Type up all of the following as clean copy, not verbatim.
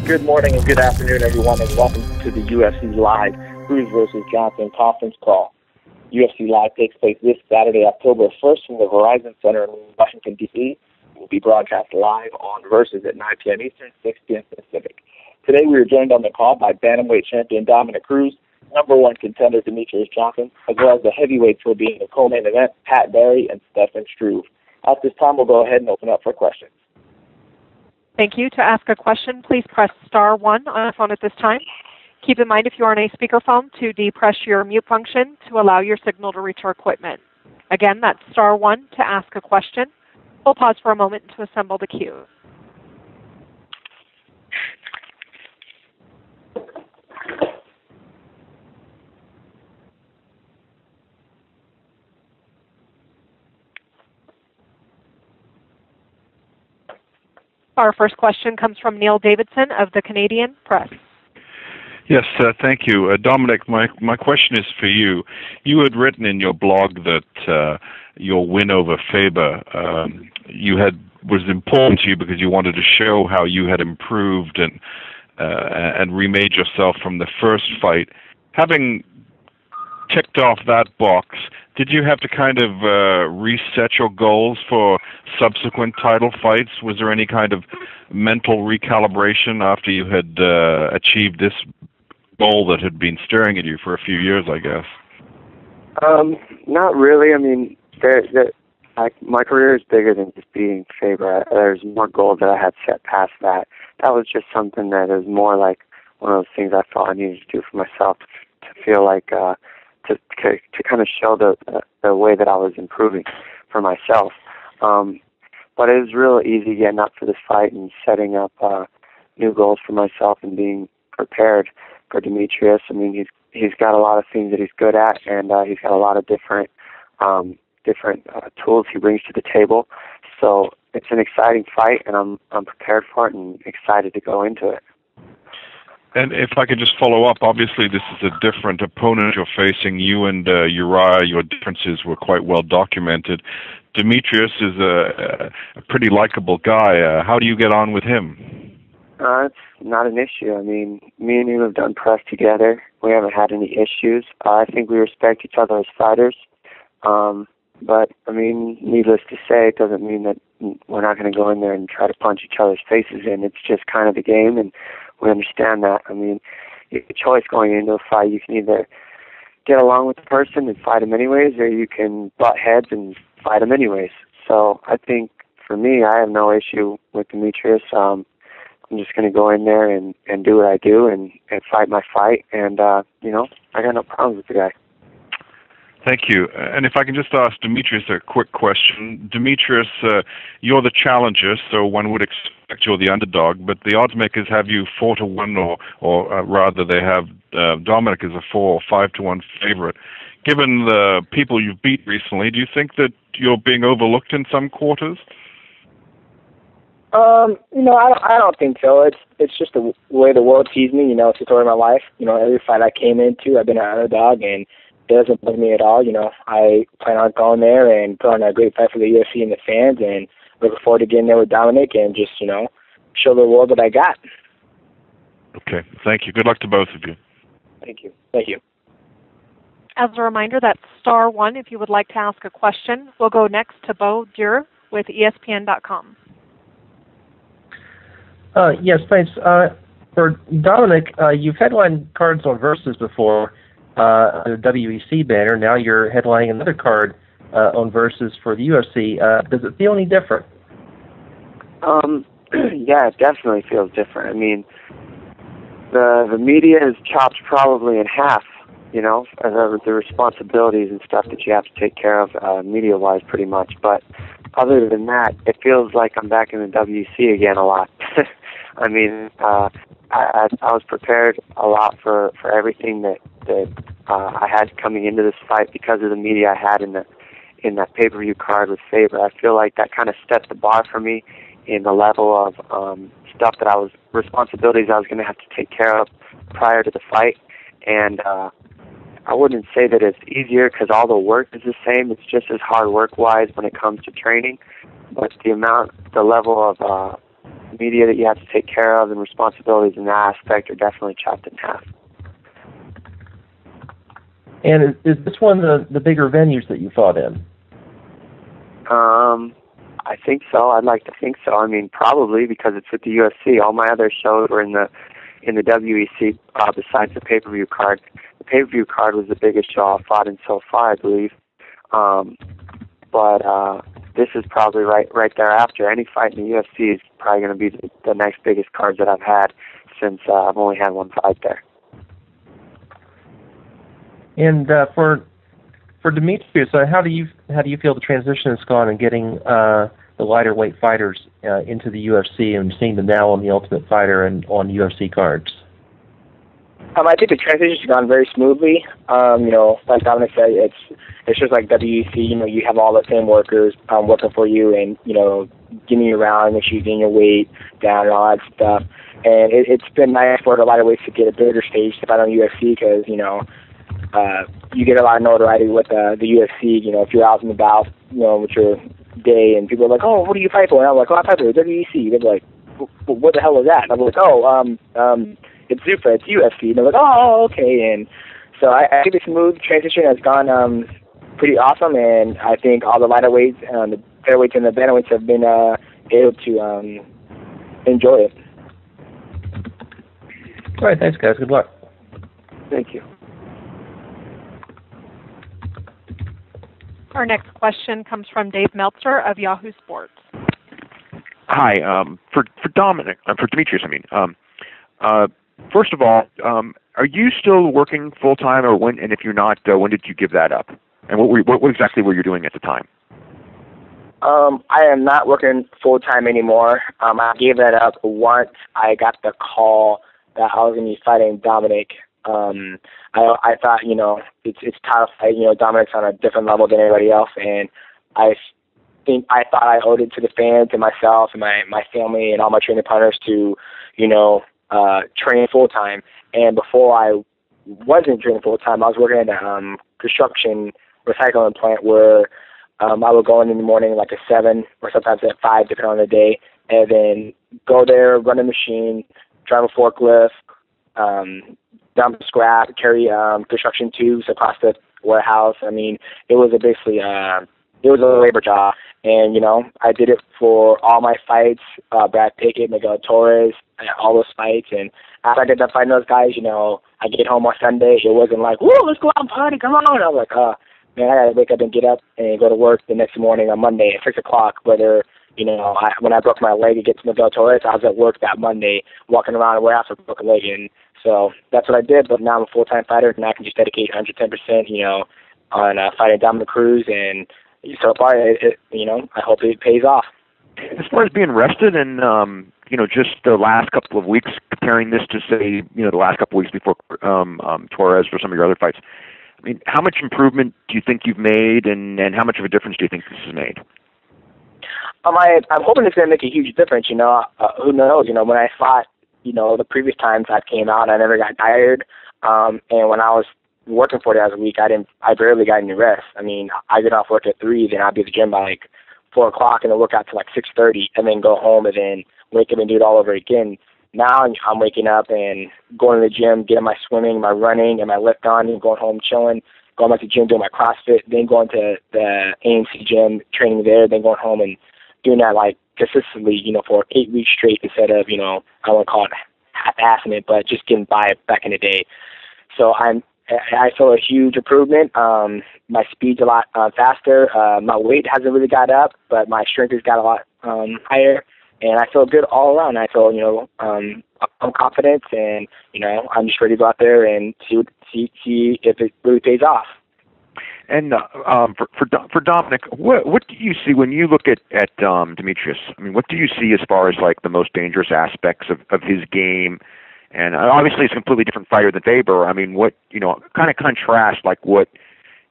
Good morning and good afternoon, everyone, and welcome to the UFC Live Cruz versus Johnson conference call. UFC Live takes place this Saturday, October 1st from the Verizon Center in Washington, D.C. It will be broadcast live on Versus at 9 p.m. Eastern, 6 p.m. Pacific. Today we are joined on the call by bantamweight champion Dominick Cruz, number one contender Demetrious Johnson, as well as the heavyweights who will be in the co-main event, Pat Barry and Stefan Struve. At this time, we'll go ahead and open up for questions. Thank you. To ask a question, please press star 1 on your phone at this time. Keep in mind if you are on a speakerphone to depress your mute function to allow your signal to reach our equipment. Again, that's star 1 to ask a question. We'll pause for a moment to assemble the queue. Our first question comes from Neil Davidson of the Canadian Press. Yes, thank you. Dominick, my question is for you. You had written in your blog that your win over Faber was important to you because you wanted to show how you had improved and remade yourself from the first fight. Having ticked off that box, did you have to kind of reset your goals for subsequent title fights? Was there any kind of mental recalibration after you had achieved this goal that had been staring at you for a few years, I guess? Not really. I mean, my career is bigger than just beating Faber. There's more goals that I had set past that. That was just something that is more like one of those things I felt I needed to do for myself to feel like to kind of show the way that I was improving for myself. But it was real easy getting up for this fight and setting up new goals for myself and being prepared for Demetrious. I mean, he's got a lot of things that he's good at, and he's got a lot of different tools he brings to the table. So it's an exciting fight, and I'm prepared for it and excited to go into it. And if I could just follow up, obviously this is a different opponent you're facing. You and Uriah, your differences were quite well documented. Demetrious is a pretty likable guy. How do you get on with him? It's not an issue. I mean, me and him have done press together. We haven't had any issues. I think we respect each other as fighters. But, I mean, needless to say, it doesn't mean that we're not going to go in there and try to punch each other's faces in. It's just kind of the game, and we understand that. I mean, you have a choice going into a fight. You can either get along with the person and fight him anyways, or you can butt heads and fight him anyways. So I think, for me, I have no issue with Demetrious. I'm just going to go in there and do what I do and fight my fight. And, I got no problems with the guy. Thank you. And if I can just ask Demetrious a quick question. Demetrious, you're the challenger, so one would expect you're the underdog, but the odds makers have you 4-1, or rather they have Dominick as a 4 or 5-1 favorite. Given the people you've beat recently, do you think that you're being overlooked in some quarters? I don't think so. It's just the way the world sees me. It's the story of my life. Every fight I came into, I've been an underdog, and it doesn't bother me at all. I plan on going there and putting on a great fight for the UFC and the fans, and looking forward to getting there with Dominick and just, show the world what I got. Okay. Thank you. Good luck to both of you. Thank you. Thank you. As a reminder, that's star 1 if you would like to ask a question. We'll go next to Bo Durer with ESPN.com. Yes, thanks. For Dominick, you've headlined cards on Versus before, the WEC banner. Now you're headlining another card on Versus for the UFC. Does it feel any different? Yeah, it definitely feels different. I mean, the media is chopped probably in half, the responsibilities and stuff that you have to take care of media-wise pretty much. But other than that, it feels like I'm back in the WC again a lot. I mean, I was prepared a lot for everything that I had coming into this fight because of the media I had in that pay-per-view card with Faber. I feel like that kind of set the bar for me in the level of stuff that responsibilities I was going to have to take care of prior to the fight. And I wouldn't say that it's easier because all the work is the same. It's just as hard work-wise when it comes to training. But the level of media that you have to take care of and responsibilities in that aspect are definitely chopped in half. And is this one of the bigger venues that you fought in? I think so. I'd like to think so. I mean, probably because it's with the UFC. All my other shows were in the WEC besides the pay-per-view card. The pay-per-view card was the biggest show I've fought in so far, I believe. But this is probably right there after. Any fight in the UFC is probably going to be the next biggest card that I've had since I've only had one fight there. And for Demetrius, how do you feel the transition has gone in getting the lighter weight fighters into the UFC and seeing them now on the Ultimate Fighter and on UFC cards? I think the transition's gone very smoothly. Like Dominic said, it's just like WEC. You have all the same workers working for you, and getting you around, make sure you're getting your weight down and all that stuff. And it's been nice for the lighter weights to get a bigger stage to fight on UFC because you get a lot of notoriety with the UFC. If you're out and about, with your day, and people are like, "Oh, what do you fight for?" And I'm like, "Oh, I fight for the WEC." They're like, "What the hell is that?" And I'm like, "Oh, it's Zuffa, it's UFC." And they're like, "Oh, okay." And so I think the smooth transition has gone pretty awesome, and I think all the lighter weights, the featherweights and the bantamweights have been able to enjoy it. All right, thanks, guys. Good luck. Thank you. Our next question comes from Dave Meltzer of Yahoo Sports. Hi, for Dominic, for Demetrius, first of all, are you still working full time, or when? And if you're not, when did you give that up? And what exactly were you doing at the time? I am not working full time anymore. I gave that up once I got the call that I was going to be fighting Dominic. I thought, it's tough. Dominic's on a different level than everybody else, and I thought I owed it to the fans and myself and my family and all my training partners to, train full time. And before I wasn't training full time, I was working at a construction recycling plant where I would go in the morning like at 7 or sometimes at 5, depending on the day, and then go there, run a machine, drive a forklift, dump scrap, carry construction tubes across the warehouse. I mean, it was basically it was a labor job, and I did it for all my fights, Brad Pickett, Miguel Torres, all those fights. And after I did that fighting those guys, I get home on Sunday. It wasn't like, "Woo, let's go out and party, come on!" I was like, man, I gotta wake up and get up and go to work the next morning on Monday at 6 o'clock. Whether when I broke my leg against Miguel Torres, I was at work that Monday, walking around the warehouse with a broken leg, and so that's what I did. But now I'm a full-time fighter, and I can just dedicate 110%, on fighting Dominic Cruz. And so far, I hope it pays off. As far as being rested and, just the last couple of weeks, comparing this to, say, the last couple of weeks before Torres or some of your other fights, I mean, how much improvement do you think you've made, and how much of a difference do you think this has made? I'm hoping it's going to make a huge difference. Who knows? When I fought, the previous times I came out, I never got tired. And when I was working 40 hours a week, I barely got any rest. I mean, I get off work at 3, then I'd be at the gym by like 4 o'clock, and then work out till like 6:30, and then go home, and then wake up and do it all over again. Now I'm waking up and going to the gym, getting my swimming, my running, and my lift on, and going home chilling, going back to the gym, doing my CrossFit, then going to the ANC gym, training there, then going home and doing that like consistently, for 8 weeks straight instead of, I don't want to call it half-assing it, but just getting by back in the day. So I feel a huge improvement. My speed's a lot faster. My weight hasn't really got up, but my strength has got a lot higher. And I feel good all around. I feel, I'm confident, and, I'm just ready to go out there and see if it really pays off. And for Dominic, what do you see when you look at Demetrius? I mean, what do you see as far as like the most dangerous aspects of his game? And obviously, it's a completely different fighter than Faber. I mean, what kind of contrast, like what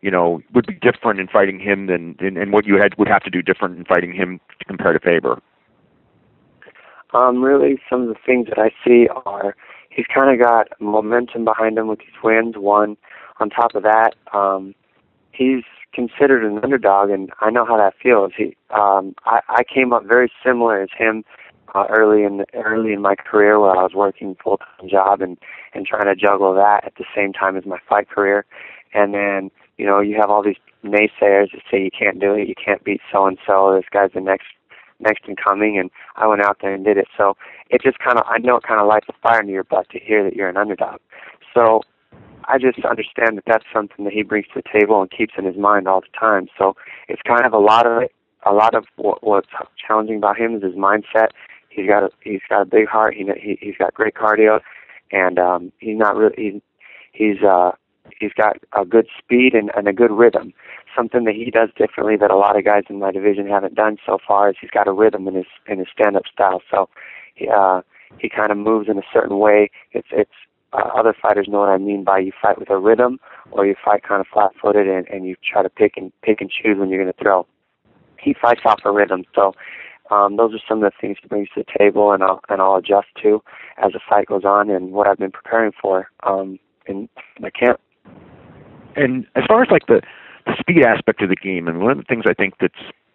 would be different in fighting him and what you would have to do different in fighting him compared to Faber? Really, some of the things that I see are he's kind of got momentum behind him with his wins. One, on top of that, he's considered an underdog, and I know how that feels. I came up very similar as him. early in my career, where I was working full-time job and trying to juggle that at the same time as my fight career. And then, you know, you have all these naysayers that say you can't do it, you can't beat so-and-so, this guy's the next in coming, and I went out there and did it. So it just I know it kind of lights a fire into your butt to hear that you're an underdog. So I just understand that that's something that he brings to the table and keeps in his mind all the time. So it's kind of a lot of what's challenging about him is his mindset. He's got a big heart. He's got great cardio, and he's got a good speed and a good rhythm. Something that he does differently that a lot of guys in my division haven't done so far is he's got a rhythm in his stand-up style. So he kind of moves in a certain way. It's other fighters know what I mean by you fight with a rhythm, or you fight kind of flat-footed and you try to pick and choose when you're going to throw. He fights off a rhythm. So those are some of the things he brings to the table, and I'll adjust to as the fight goes on and what I've been preparing for in my camp. And as far as like the speed aspect of the game, and one of the things I think that's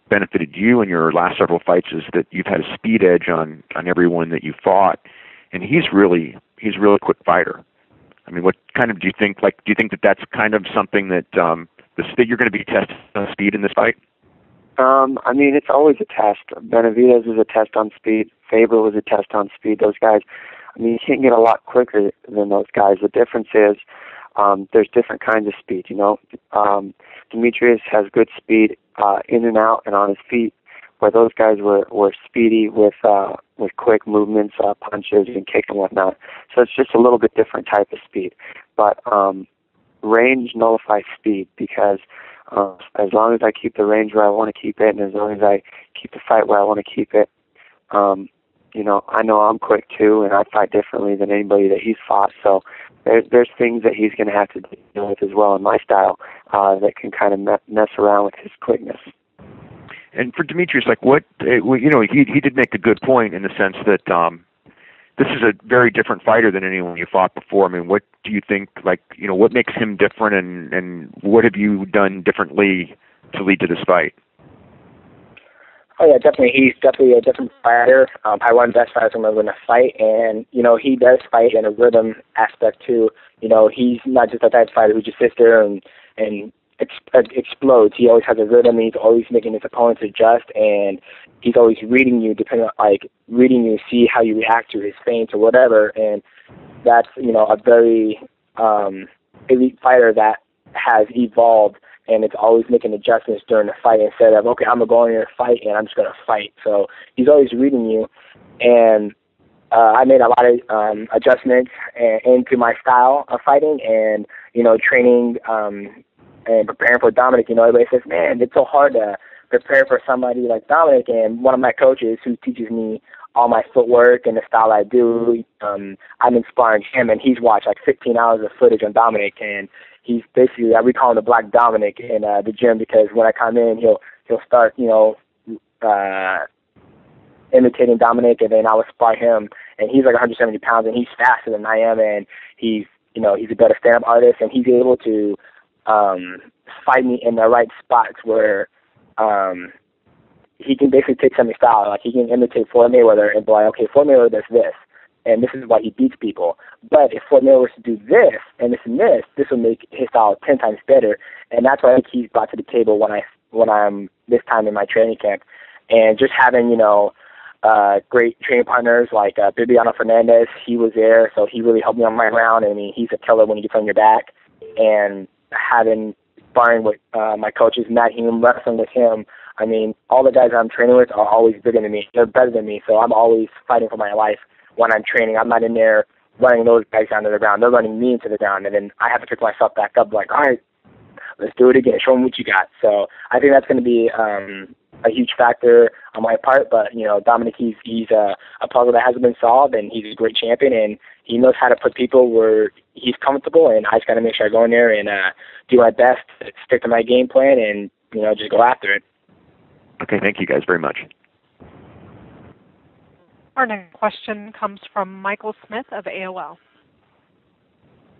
benefited you in your last several fights is that you've had a speed edge on everyone that you fought, and he's really a quick fighter. I mean, what kind of do you think? Like, do you think that that's kind of something that that you're going to be testing on speed in this fight? I mean, it's always a test. Benavidez was a test on speed. Faber was a test on speed. Those guys, I mean, you can't get a lot quicker than those guys. The difference is there's different kinds of speed. You know, Demetrius has good speed in and out and on his feet, where those guys were speedy with quick movements, punches and kicks and whatnot. So it's just a little bit different type of speed. But range nullifies speed, because as long as I keep the range where I want to keep it, and as long as I keep the fight where I want to keep it, you know I'm quick too, and I fight differently than anybody that he's fought. So there's things that he's going to have to deal with as well in my style that can kind of mess around with his quickness. And for Demetrius, like he did make a good point in the sense that this is a very different fighter than anyone you fought before. I mean, what do you think, what makes him different, and what have you done differently to lead to this fight? Oh, yeah, definitely. He's definitely a different fighter. Probably one of the best fighters I'm ever going to fight. And, he does fight in a rhythm aspect, too. He's not just a type of fighter who just sits there and explodes. He always has a rhythm. He's always making his opponents adjust, and he's always reading you, reading you, see how you react to his feints or whatever. And that's, a very elite fighter that has evolved, and it's always making adjustments during the fight instead of, okay, I'm going to go in here and fight, and I'm just going to fight. So he's always reading you, and I made a lot of adjustments into my style of fighting and, training and preparing for Dominic. Everybody says, man, it's so hard to prepare for somebody like Dominic. And one of my coaches who teaches me all my footwork and the style I do, I'm inspiring him, and he's watched 15 hours of footage on Dominic, and he's basically, we call him the Black Dominic in the gym, because when I come in, he'll start, imitating Dominic, and then I will spar him, and he's 170 pounds, and he's faster than I am, and he's a better stand-up artist, and he's able to fight me in the right spots where he can basically take somebody's style. He can imitate Floyd Mayweather and be like, okay, Floyd Mayweather does this, and this is why he beats people. But if Floyd Mayweather was to do this and this will make his style 10 times better. And that's what I think he's brought to the table when I'm this time in my training camp. And just having, great training partners like Bibiano Fernandez, he was there, so he really helped me on my round. I mean, he's a killer when he gets on your back. And having sparring with my coaches, Matt Hume, wrestling with him, I mean, all the guys I'm training with are always bigger than me. They're better than me, so I'm always fighting for my life when I'm training. I'm not in there running those guys down to the ground. They're running me into the ground, and then I have to pick myself back up all right, let's do it again. Show them what you got. So I think that's going to be a huge factor on my part. But, Dominic, he's a puzzle that hasn't been solved, and he's a great champion, and he knows how to put people where he's comfortable, and I just got to make sure I go in there and do my best, stick to my game plan, and, just go after it. Okay, thank you guys very much. Our next question comes from Michael Smith of AOL.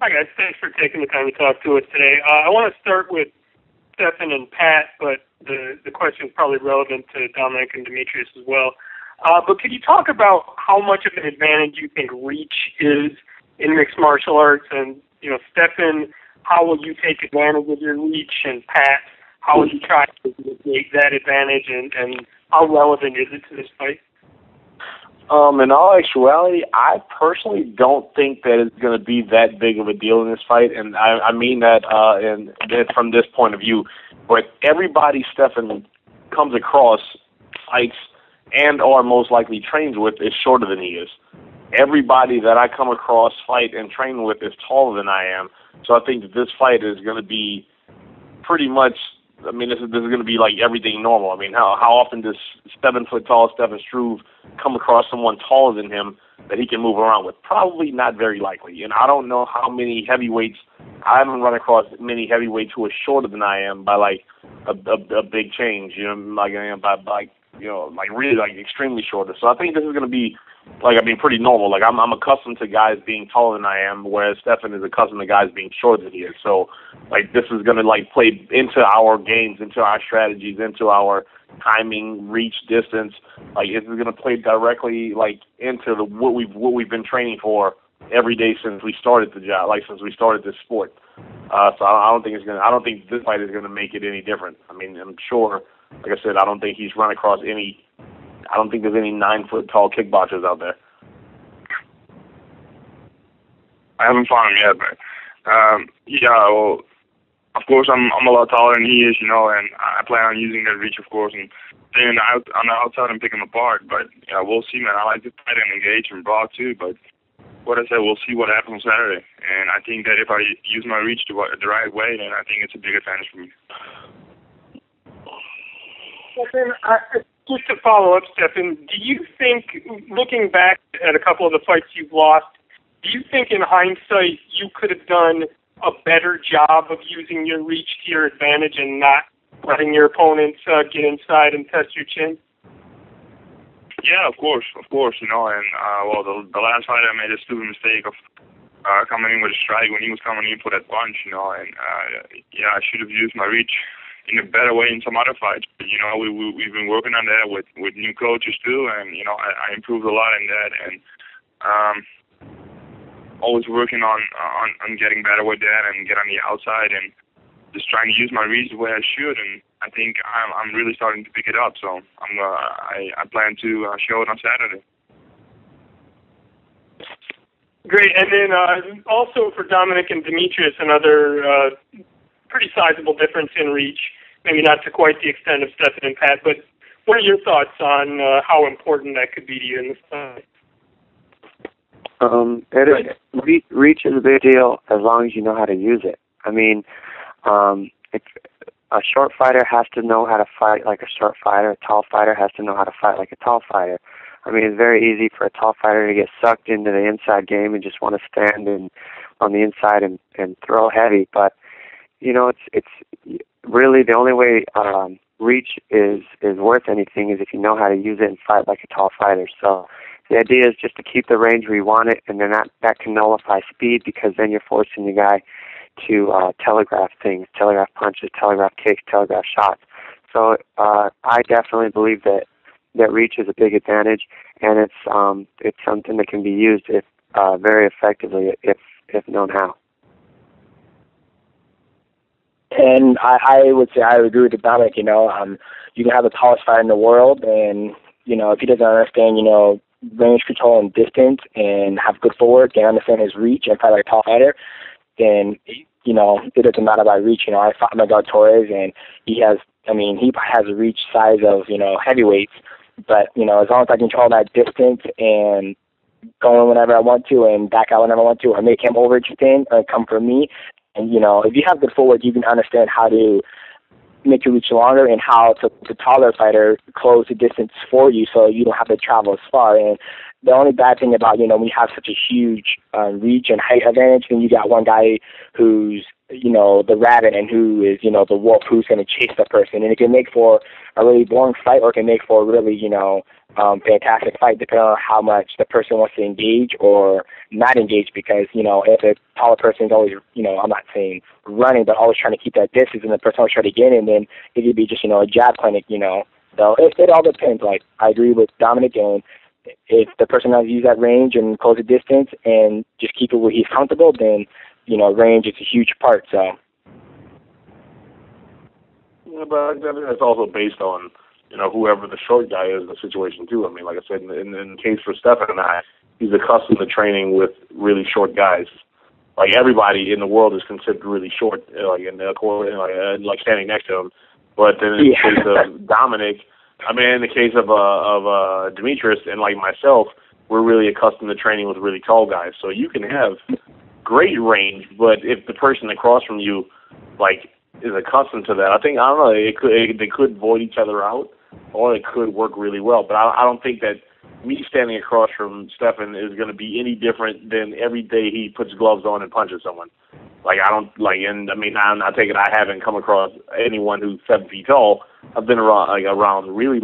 Hi, guys. Thanks for taking the time to talk to us today. I want to start with Stephan and Pat, but the question is probably relevant to Dominic and Demetrius as well. But could you talk about how much of an advantage you think reach is in mixed martial arts? And, Stephan, how will you take advantage of your reach? And Pat, how will you try to make that advantage? And how relevant is it to this fight? In all actuality, I personally don't think that it's going to be that big of a deal in this fight, and I mean that from this point of view. But everybody Stephan comes across, fights, and or most likely trains with is shorter than he is. Everybody that I come across, fight, and train with is taller than I am. So I think that this fight is going to be pretty much, this is going to be like everything normal. How often does 7-foot-tall Stephan Struve come across someone taller than him that he can move around with? Probably not very likely. And I don't know how many heavyweights, I haven't run across many heavyweights who are shorter than I am by like a big change, really extremely shorter. So I think this is going to be pretty normal. I'm accustomed to guys being taller than I am, whereas Stephan is accustomed to guys being shorter than he is. So this is going to play into our games, into our strategies, into our timing, reach, distance. This is going to play directly into what we've been training for every day since we started the job, since we started this sport. So I don't think this fight is going to make it any different. I'm sure, like I said, I don't think he's run across any. I don't think there's any 9-foot-tall kickboxers out there. I haven't found him yet, but well, of course I'm a lot taller than he is, and I plan on using that reach, of course, and staying on the outside and pick him apart. But we'll see, man. I like to fight and engage and brawl too, but what I said, we'll see what happens on Saturday. And I think that if I use my reach the right way, then I think it's a big advantage for me. Just to follow up, Stephan, do you think, looking back at a couple of the fights you've lost, do you think in hindsight you could have done a better job of using your reach to your advantage and not letting your opponents get inside and test your chin? Yeah, of course, and the last fight I made a stupid mistake of coming in with a strike when he was coming in for that punch, and I should have used my reach in a better way in some other fights. But, we've been working on that with new coaches too, and I improved a lot in that, and always working on getting better with that and get on the outside and just trying to use my reach the way I should, and I think I'm really starting to pick it up. So I plan to show it on Saturday. Great, and then also for Dominic and Demetrius, another pretty sizable difference in reach. Maybe not to quite the extent of Stephan and Pat, but what are your thoughts on how important that could be to you in this fight? Reach is a big deal as long as you know how to use it. If a short fighter has to know how to fight like a short fighter, a tall fighter has to know how to fight like a tall fighter. It's very easy for a tall fighter to get sucked into the inside game and just want to stand on the inside and throw heavy. But it's really the only way reach is worth anything is if you know how to use it and fight like a tall fighter. So the idea is just to keep the range where you want it, and then that can nullify speed, because then you're forcing the guy to telegraph things, telegraph punches, telegraph kicks, telegraph shots. So I definitely believe that reach is a big advantage, and it's something that can be used very effectively if known how. And I would say I would agree with Dominic. You can have the tallest fighter in the world, and if he doesn't understand range control and distance and have good footwork and understand his reach and fight like a tall fighter, then it doesn't matter about reach. I fought Miguel Torres, and he has a reach size of heavyweights, but as long as I control that distance and go in whenever I want to and back out whenever I want to, or make him overextend or come for me. And if you have good footwork, you can understand how to make your reach longer and how to the taller fighter close the distance for you, so you don't have to travel as far. And the only bad thing about when you have such a huge reach and height advantage, then you got one guy who's the rabbit and who is the wolf who's going to chase the person, and it can make for a really boring fight, or it can make for a really fantastic fight, depending on how much the person wants to engage or not engage. Because if a taller person is always I'm not saying running, but always trying to keep that distance, and the person always trying to get in, then it could be just a jab clinic So it all depends. Like, I agree with Dominic, and if the person has to use that range and close the distance and just keep it where he's comfortable, then, range is a huge part. So. Yeah, but I think that's also based on, whoever the short guy is in the situation too. I mean, like I said, in the case for Stephen and I, he's accustomed to training with really short guys. Like, everybody in the world is considered really short, like in the court, like standing next to him. But then in the case of Dominic, in the case of Demetrius and like myself, we're really accustomed to training with really tall guys. So you can have great range, but if the person across from you, like, is accustomed to that, I don't know, they could void each other out, or it could work really well. But I don't think that me standing across from Stephen is going to be any different than every day he puts gloves on and punches someone. Like, I take it I haven't come across anyone who's 7 feet tall. I've been around really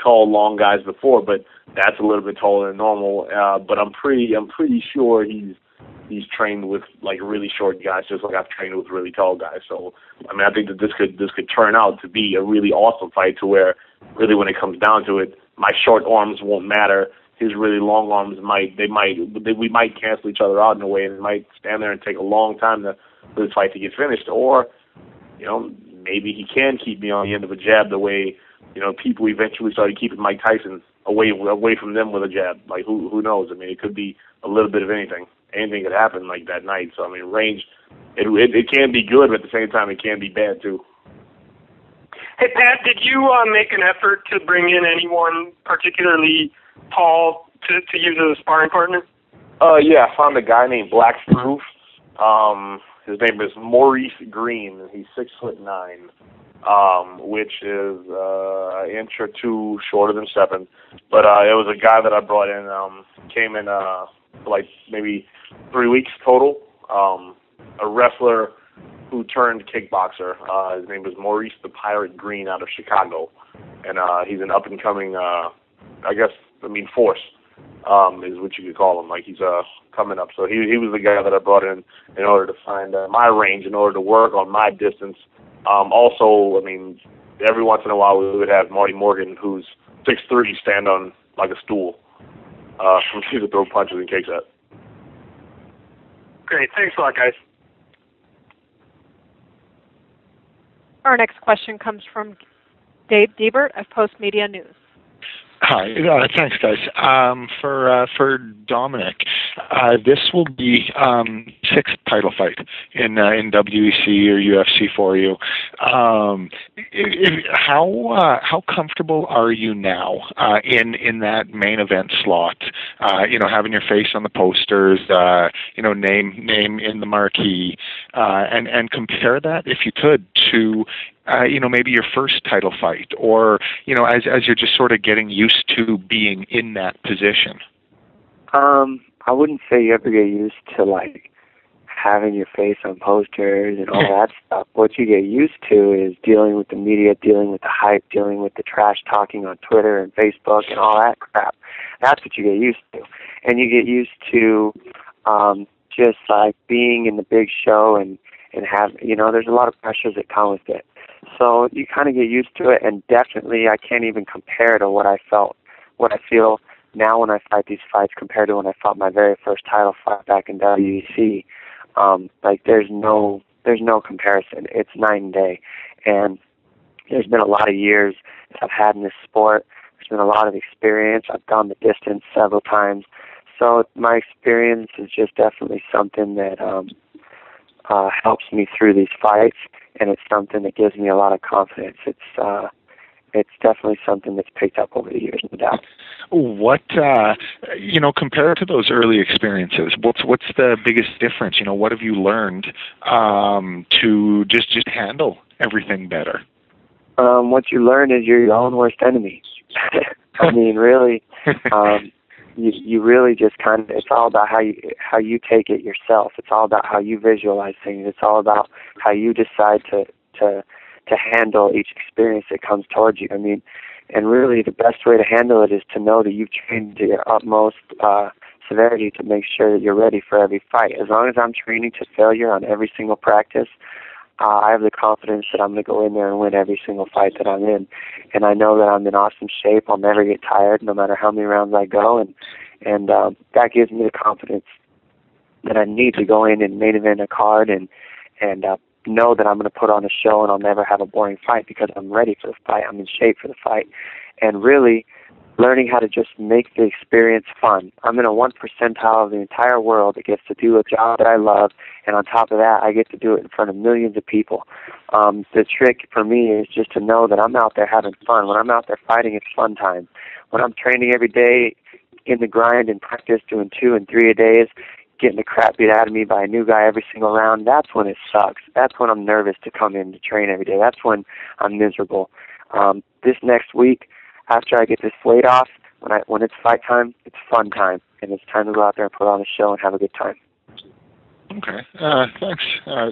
tall, long guys before, but that's a little bit taller than normal. But I'm pretty sure he's trained with like really short guys, just like I've trained with really tall guys. So, I think that this could turn out to be a really awesome fight, to where really when it comes down to it, my short arms won't matter. His really long arms we might cancel each other out in a way, and it might stand there and take a long time for this fight to get finished. Or, maybe he can keep me on the end of a jab, the way, people eventually started keeping Mike Tyson away from them with a jab. Like, who knows? It could be a little bit of anything. Anything could happen like that night. So, range, it can be good, but at the same time, it can be bad too. Hey, Pat, did you make an effort to bring in anyone particularly tall to use as a sparring partner? Yeah, I found a guy named Black Proof. His name is Maurice Green, and he's 6'9", which is an inch or two shorter than Stephen. But it was a guy that I brought in, came in for like maybe 3 weeks total. A wrestler who turned kickboxer. His name is Maurice the Pirate Green out of Chicago, and he's an up-and-coming, force, is what you could call him. Like, he's coming up. So he was the guy that I brought in order to find my range, in order to work on my distance. Also, every once in a while we would have Marty Morgan, who's 6'3", stand on like a stool from here to throw punches and kicks at. Great. Thanks a lot, guys. Our next question comes from Dave Diebert of Post Media News. Hi, thanks, guys. For Dominic, this will be sixth title fight in WEC or UFC for you. How comfortable are you now in that main event slot? Having your face on the posters, name in the marquee, and compare that, if you could, to maybe your first title fight, or, as you're just sort of getting used to being in that position. I wouldn't say you ever get used to, like, having your face on posters and all that stuff. What you get used to is dealing with the media, dealing with the hype, dealing with the trash talking on Twitter and Facebook and all that crap. That's what you get used to. And you get used to just, like, being in the big show and have, there's a lot of pressures that come with it. So you kind of get used to it, and definitely I can't even compare to what I feel now when I fight these fights compared to when I fought my very first title fight back in WEC. There's no comparison. It's night and day. And there's been a lot of years that I've had in this sport. There's been a lot of experience. I've gone the distance several times. So my experience is just definitely something that helps me through these fights, and it's something that gives me a lot of confidence. It's definitely something that's picked up over the years, no doubt. What compared to those early experiences, what's the biggest difference? What have you learned to just handle everything better? What you learn is you're your own worst enemy. Really. You really just kind of, it's all about how you take it yourself. It's all about how you visualize things. It's all about how you decide to handle each experience that comes towards you. And really the best way to handle it is to know that you've trained to your utmost severity to make sure that you're ready for every fight. As long as I'm training to failure on every single practice, I have the confidence that I'm going to go in there and win every single fight that I'm in. And I know that I'm in awesome shape. I'll never get tired no matter how many rounds I go. And that gives me the confidence that I need to go in and main event a card and know that I'm going to put on a show and I'll never have a boring fight because I'm ready for the fight. I'm in shape for the fight. And really learning how to just make the experience fun. I'm in a 1 percentile of the entire world that gets to do a job that I love, and on top of that, I get to do it in front of millions of people. The trick for me is just to know that I'm out there having fun. When I'm out there fighting, it's fun time. When I'm training every day in the grind and practice doing 2 and 3 a days, getting the crap beat out of me by a new guy every single round, that's when it sucks. That's when I'm nervous to come in to train every day. That's when I'm miserable. This next week, after I get this weight off, when it's fight time, it's fun time, and it's time to go out there and put on a show and have a good time. Okay, thanks,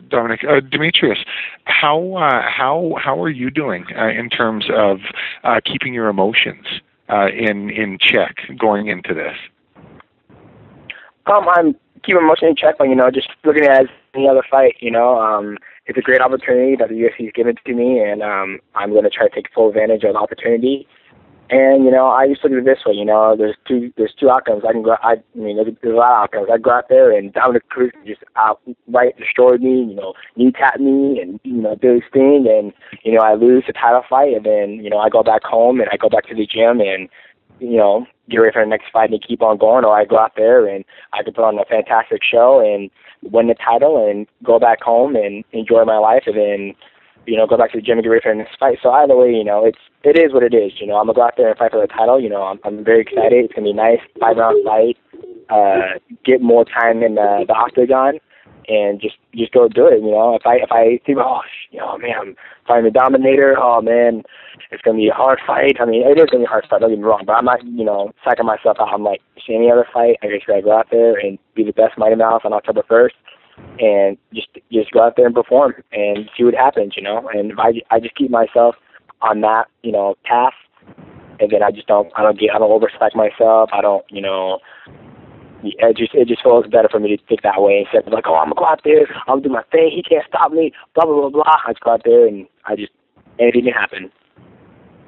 Dominic. Demetrius, how are you doing in terms of keeping your emotions in check going into this? I'm keeping emotions in check, but just looking at it as any other fight. It's a great opportunity that the UFC has given to me, and I'm going to try to take full advantage of the opportunity. And I just look at it this way. There's two outcomes. There's a lot of outcomes. I go out there and Dominic Cruz just outright destroyed me. Knee tapped me and do his thing, and I lose the title fight, and then I go back home and I go back to the gym and get ready for the next fight and keep on going. Or I go out there and I can put on a fantastic show and win the title and go back home and enjoy my life, and then go back to the gym and get ready for the next fight. So either way, it is what it is. I'm going to go out there and fight for the title. I'm very excited. It's going to be a nice 5-round fight, get more time in the octagon, and just go do it. If I think, I'm fighting the Dominator, it's going to be a hard fight. It is going to be a hard fight, don't get me wrong, but I'm not, psyching myself out. I'm like, any other fight, I just got to go out there and be the best Mighty Mouse on October 1st. And just go out there and perform and see what happens, And if I just keep myself on that, path, and then I don't overspec myself. I don't, it just feels better for me to think that way instead of like, I'm gonna go out there, I'm gonna do my thing, he can't stop me, blah blah blah blah. I just go out there and anything can happen.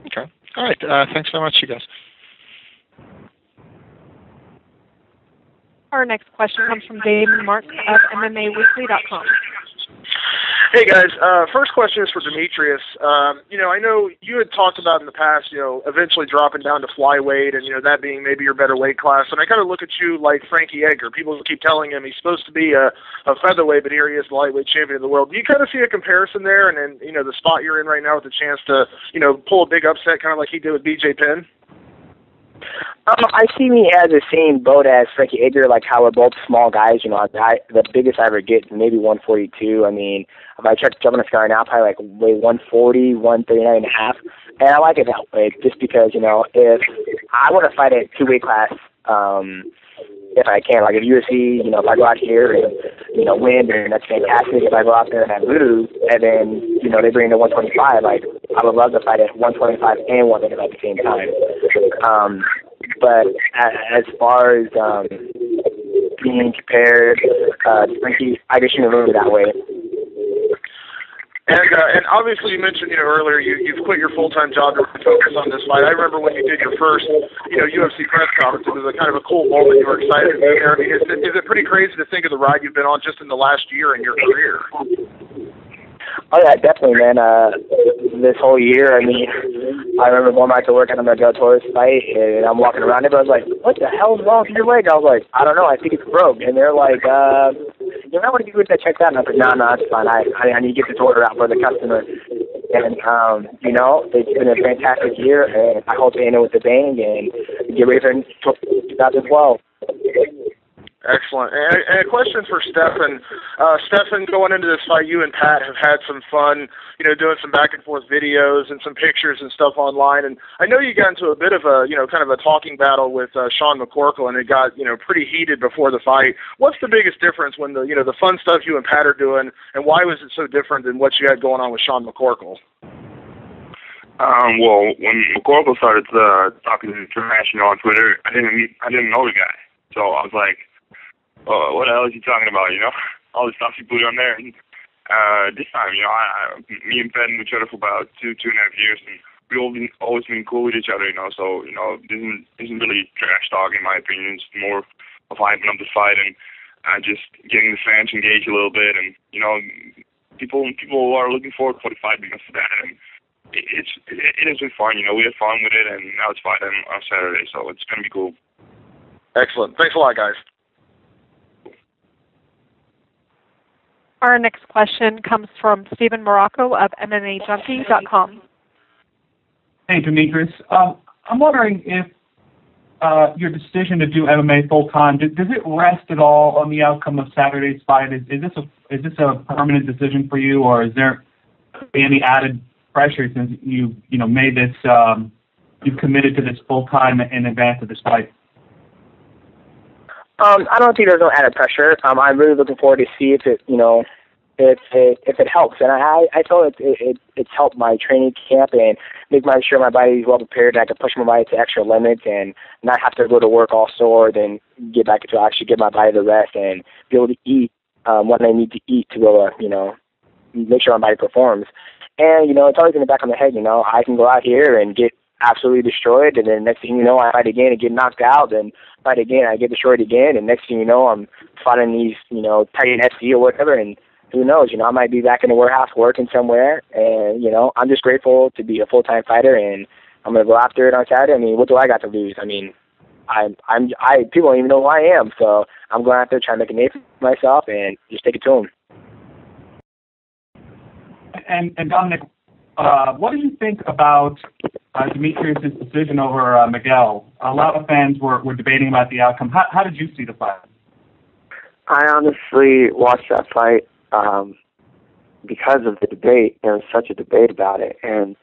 Okay. All right. Thanks very much, you guys. Our next question comes from Damon Martin of MMAWeekly.com. Hey guys, first question is for Demetrius. I know you had talked about in the past, eventually dropping down to flyweight and, that being maybe your better weight class. And I kind of look at you like Frankie Edgar. People keep telling him he's supposed to be a featherweight, but here he is, the lightweight champion of the world. Do you kind of see a comparison there? And then, the spot you're in right now with the chance to, pull a big upset kind of like he did with BJ Penn? I see me as the same boat as Frankie Edgar, like how we're both small guys. The biggest I ever get is maybe 142. If I check jump on the sky now, probably like weigh 140, 139 and a half. And I like it that way just because, if I want to fight at 2-weight class, if I can, like if UFC, if I go out here and, win, then that's fantastic. If I go out there and I lose, and then, they bring in the 125, like I would love to fight at 125 and 135 at the same time. But as far as being compared to Frankie, I guess you can look at it that way. And obviously you mentioned, earlier you've quit your full-time job to focus on this fight. I remember when you did your first, UFC press conference, it was a kind of a cool moment. You were excited to be there. Is it pretty crazy to think of the ride you've been on just in the last year in your career? Oh yeah, definitely, man. This whole year, I remember going back to work on the Miguel Torres fight, and I'm walking around, and everyone's like, "What the hell's wrong with your leg?" I was like, "I don't know. I think it's broke." And they're like, "You might want to get that checked out." And I was like, "No, it's fine. I need to get this order out for the customer." And it's been a fantastic year, and I hope to end it with a bang and get ready for 2012. Excellent. And a question for Stephan. Stephan, going into this fight, you and Pat have had some fun, doing some back and forth videos and some pictures and stuff online. And I know you got into a bit of a, kind of a talking battle with Sean McCorkle, and it got, pretty heated before the fight. What's the biggest difference when the fun stuff you and Pat are doing, and why was it so different than what you had going on with Sean McCorkle? Well, when McCorkle started talking trash, on Twitter, I didn't know the guy, so I was like, what the hell is he talking about, all the stuff he put on there. And this time, me and Pat knew each other for about 2.5 years, and we always been cool with each other, So, this isn't really trash talk in my opinion. It's more of hyping up the fight and just getting the fans engaged a little bit, and people are looking forward for the fight because of that, and it has been fun. We had fun with it, and now it's fight on Saturday, so it's gonna be cool. Excellent. Thanks a lot, guys. Our next question comes from Stephen Morocco of MMAWeekly.com. Hey, Demetrius. I'm wondering if your decision to do MMA full time, does it rest at all on the outcome of Saturday's fight? Is this a permanent decision for you, or is there any added pressure since you made this you've committed to this full time in advance of this fight? I don't think there's no added pressure. I'm really looking forward to see if it if it helps, and I feel it's helped my training camp and make sure my body is well prepared, and I can push my body to extra limits and not have to go to work all sore, then get back into actually give my body the rest and be able to eat what I need to eat to go make sure my body performs. And it's always in the back of my head. I can go out here and get absolutely destroyed, and then next thing you know, I fight again and get knocked out, then fight again, I get destroyed again, and next thing you know, I'm fighting these Titan FC or whatever, and who knows, I might be back in the warehouse working somewhere, and I'm just grateful to be a full-time fighter, and I'm gonna go after it on Saturday. I mean, what do I got to lose? I mean, people don't even know who I am, so I'm going out there trying to make a name for myself and just take it to them. And Dominic, what do you think about Demetrius' decision over Miguel? A lot of fans were debating about the outcome. How did you see the fight? I honestly watched that fight because of the debate. There was such a debate about it. And,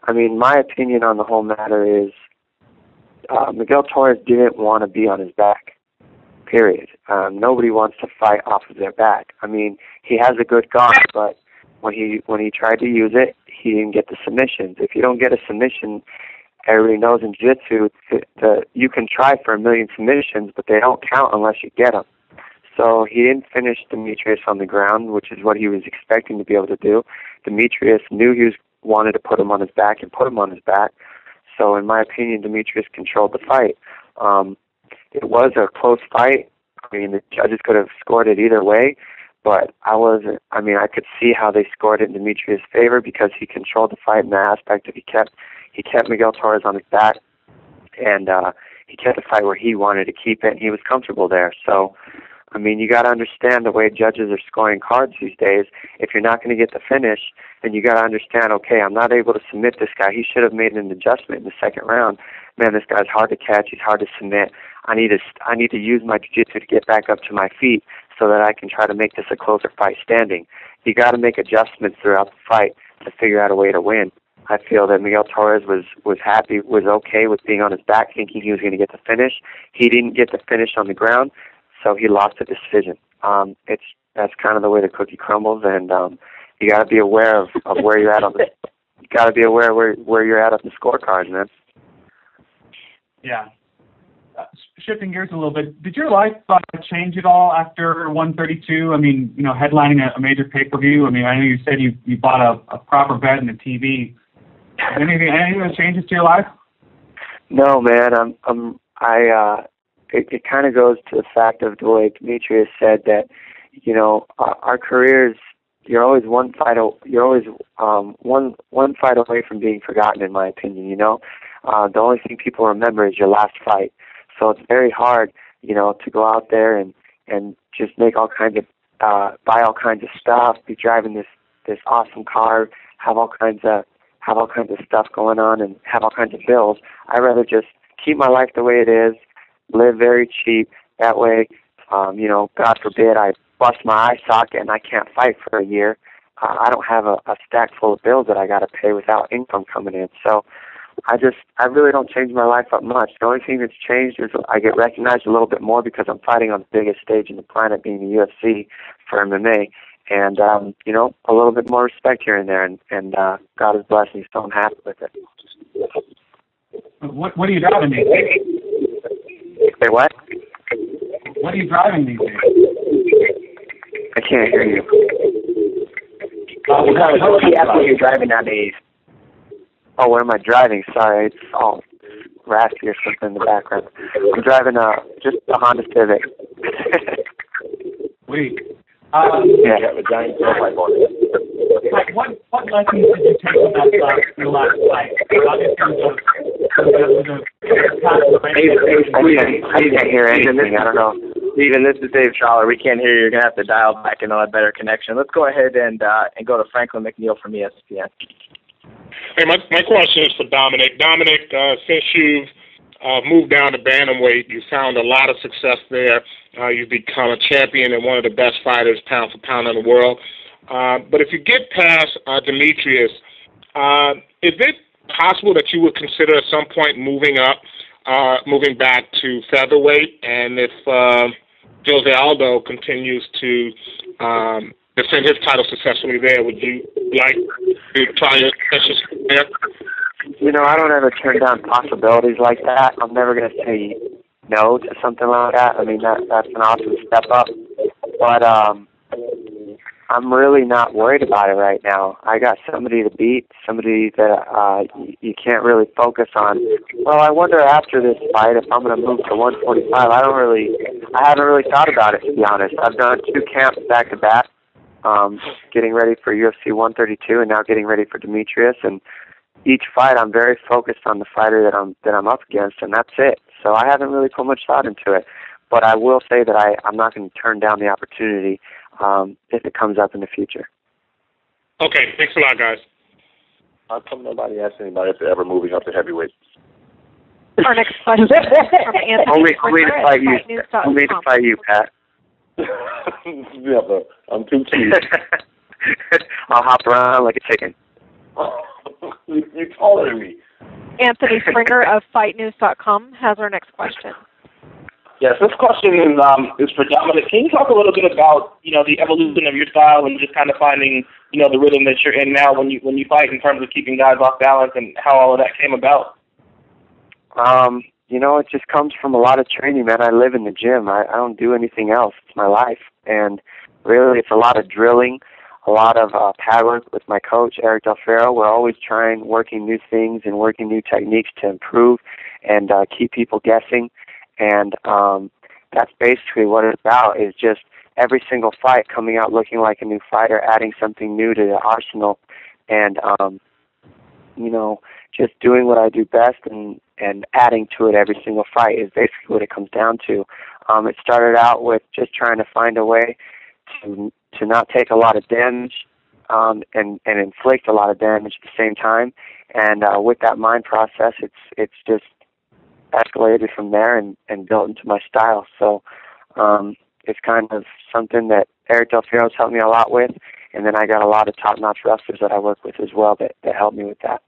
I mean, my opinion on the whole matter is Miguel Torres didn't want to be on his back, period. Nobody wants to fight off of their back. I mean, he has a good guard, but when he tried to use it, he didn't get the submissions. If you don't get a submission, everybody knows in jiu-jitsu you can try for 1 million submissions, but they don't count unless you get them. So he didn't finish Demetrius on the ground, which is what he was expecting to be able to do. Demetrius knew he wanted to put him on his back and put him on his back. So in my opinion, Demetrius controlled the fight. It was a close fight. I mean, the judges could have scored it either way, but I could see how they scored it in Demetrius' favor because he controlled the fight in the aspect that he kept Miguel Torres on his back, and he kept the fight where he wanted to keep it, and he was comfortable there. So, I mean, you got to understand the way judges are scoring cards these days. If you're not going to get the finish, then you got to understand, okay, I'm not able to submit this guy. He should have made an adjustment in the second round. Man, this guy's hard to catch. He's hard to submit. I need to use my jiu-jitsu to get back up to my feet so that I can try to make this a closer fight standing. You got to make adjustments throughout the fight to figure out a way to win. I feel that Miguel Torres was happy, was okay with being on his back, thinking he was going to get the finish. He didn't get the finish on the ground, so he lost the decision. That's kind of the way the cookie crumbles, and you got to be aware of where you're at on the. You got to be aware where you're at on the scorecard, man. Yeah. Shifting gears a little bit, did your life change at all after 132? I mean, headlining a major pay-per-view. I mean, I know you said you bought a proper bed and a TV. Anything that changes to your life? No, man. It kind of goes to the fact of the way Demetrius said that, our careers, you're always one fight away from being forgotten, in my opinion. The only thing people remember is your last fight. So it's very hard, to go out there and just make all kinds of buy all kinds of stuff, be driving this awesome car, have all kinds of stuff going on, and have all kinds of bills. I'd rather just keep my life the way it is, live very cheap. That way, God forbid I bust my eye socket and I can't fight for a year. I don't have a stack full of bills that I got to pay without income coming in. So I really don't change my life up much. The only thing that's changed is I get recognized a little bit more because I'm fighting on the biggest stage in the planet, being the UFC for MMA, and a little bit more respect here and there, and God has blessed me, so I'm happy with it. What are you driving these days? Say what? What are you driving these days? I can't hear you. He asked what you're driving nowadays. Oh, where am I driving? Sorry, it's all raspy or something in the background. I'm driving just a Honda Civic. Sweet. Yeah, have a giant tailpipe on it. What lessons did you take from that your last fight? I can't hear anything. I don't know. Steven, this is Dave Schaller. We can't hear you. You're going to have to dial back and on a better connection. Let's go ahead and go to Franklin McNeil from ESPN. Hey, my question is for Dominic. Dominic, since you've moved down to bantamweight, you found a lot of success there. You've become a champion and one of the best fighters pound for pound in the world. But if you get past Demetrius, is it possible that you would consider at some point moving back to featherweight? And if Jose Aldo continues to defend his title successfully there, would you like to try your chances there? You know, I don't ever turn down possibilities like that. I'm never going to say no to something like that. I mean, that's an awesome step up. But I'm really not worried about it right now. I got somebody to beat, somebody that you can't really focus on. Well, I wonder after this fight if I'm going to move to 145. I haven't really thought about it, to be honest. I've done 2 camps back to back, getting ready for UFC 132 and now getting ready for Demetrius. And each fight, I'm very focused on the fighter that I'm up against, and that's it. So I haven't really put much thought into it. But I will say that I'm not going to turn down the opportunity if it comes up in the future. Okay, thanks a lot, guys. How come nobody asked anybody if they're ever moving up to heavyweight? Our next question is from Anthony. Only to fight you, Pat. Yeah, but I'm too cute. I'll hop around like a chicken. You're taller than me. Anthony Springer of FightNews.com has our next question. Yes, this question is for Dominic. Can you talk a little bit about, the evolution of your style and just kind of finding, the rhythm that you're in now when you fight in terms of keeping guys off balance and how all of that came about? It just comes from a lot of training, man. I live in the gym. I don't do anything else. It's my life. And really, it's a lot of drilling, a lot of pad work with my coach, Eric Del Ferro. We're always working new things and working new techniques to improve and keep people guessing. And that's basically what it's about, is just every single fight coming out looking like a new fighter, adding something new to the arsenal, and, just doing what I do best and adding to it every single fight is basically what it comes down to. It started out with just trying to find a way to not take a lot of damage and inflict a lot of damage at the same time. And with that mind process, it's just escalated from there and built into my style. So it's kind of something that Eric Del Ferro's helped me a lot with, and then I got a lot of top-notch wrestlers that I work with as well that help me with that.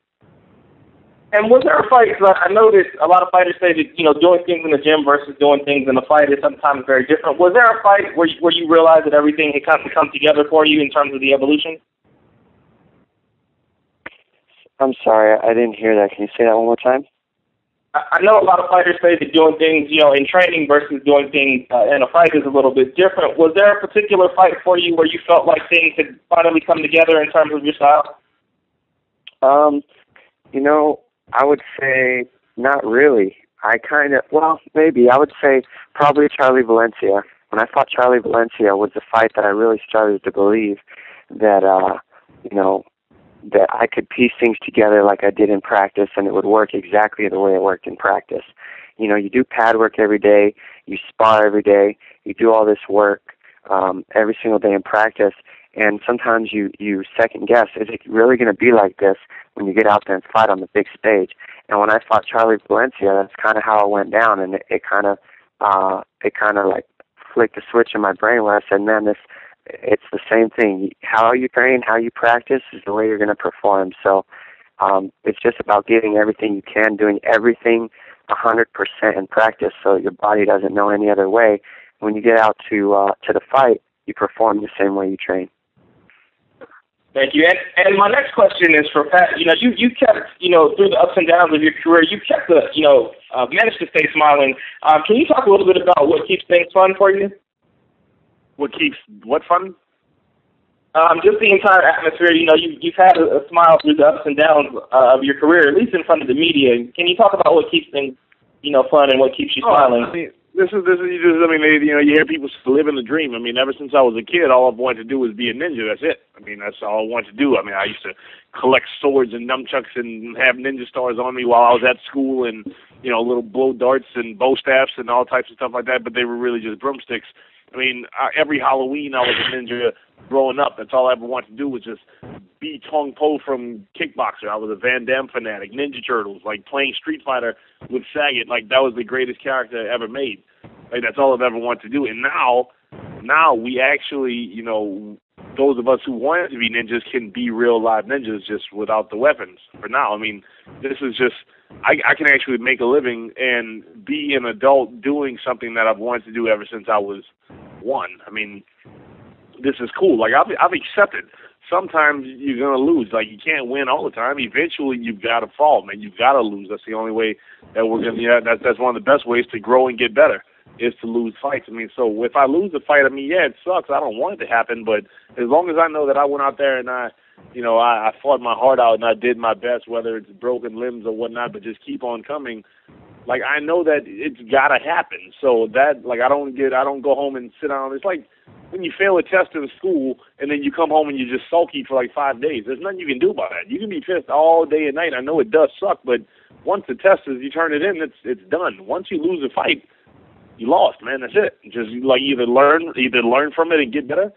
And was there a fight? Cause I know that a lot of fighters say that doing things in the gym versus doing things in the fight is sometimes very different. Was there a fight where you realized that everything had kind of come together for you in terms of the evolution? I'm sorry, I didn't hear that. Can you say that one more time? I know a lot of fighters say that doing things, in training versus doing things in a fight is a little bit different. Was there a particular fight for you where you felt like things had finally come together in terms of your style? I would say not really. Maybe. I would say probably Charlie Valencia. When I fought Charlie Valencia was the fight that I really started to believe that, that I could piece things together like I did in practice and it would work exactly the way it worked in practice. You do pad work every day, you spar every day, you do all this work every single day in practice, and sometimes you second guess, is it really going to be like this when you get out there and fight on the big stage? And when I fought Charlie Valencia, that's kind of how it went down, and it kind of like flicked a switch in my brain where I said, man, it's the same thing. How you train, how you practice is the way you're going to perform. So it's just about giving everything you can, doing everything 100% in practice so your body doesn't know any other way. When you get out to the fight, you perform the same way you train. Thank you. And my next question is for Pat. You kept, through the ups and downs of your career, you kept managed to stay smiling. Can you talk a little bit about what keeps things fun for you? What keeps what fun? Just the entire atmosphere. You know, you've had a smile through the ups and downs of your career, at least in front of the media. Can you talk about what keeps things, you know, fun and what keeps you smiling? I mean, this is you just, I mean, you know, you hear people living the dream. I mean, ever since I was a kid, all I've wanted to do was be a ninja. That's it. I mean, that's all I wanted to do. I mean, I used to collect swords and nunchucks and have ninja stars on me while I was at school, and you know, little blow darts and bow staffs and all types of stuff like that. But they were really just broomsticks. I mean, every Halloween I was a ninja growing up. That's all I ever wanted to do was just be Tong Po from Kickboxer. I was a Van Damme fanatic. Ninja Turtles, like playing Street Fighter with Sagat, like that was the greatest character I ever made. Like that's all I've ever wanted to do. And now we actually, you know, those of us who wanted to be ninjas can be real live ninjas just without the weapons for now. I mean, this is just, I can actually make a living and be an adult doing something that I've wanted to do ever since I was one. I mean, this is cool. Like I've accepted. Sometimes you're gonna lose. Like you can't win all the time. Eventually you've got to fall, man. You've got to lose. That's the only way that we're gonna. Yeah, that's one of the best ways to grow and get better is to lose fights. I mean, so if I lose a fight, I mean, yeah, it sucks. I don't want it to happen, but as long as I know that I went out there and I fought my heart out and I did my best, whether it's broken limbs or whatnot, but just keep on coming. Like I know that it's gotta happen. So that, like, I don't go home and sit down. It's like when you fail a test in school and then you come home and you're just sulky for like 5 days. There's nothing you can do about that. You can be pissed all day and night. I know it does suck, but once the test is, you turn it in, it's done. Once you lose a fight, you lost, man. That's it. Just like either learn from it and get better,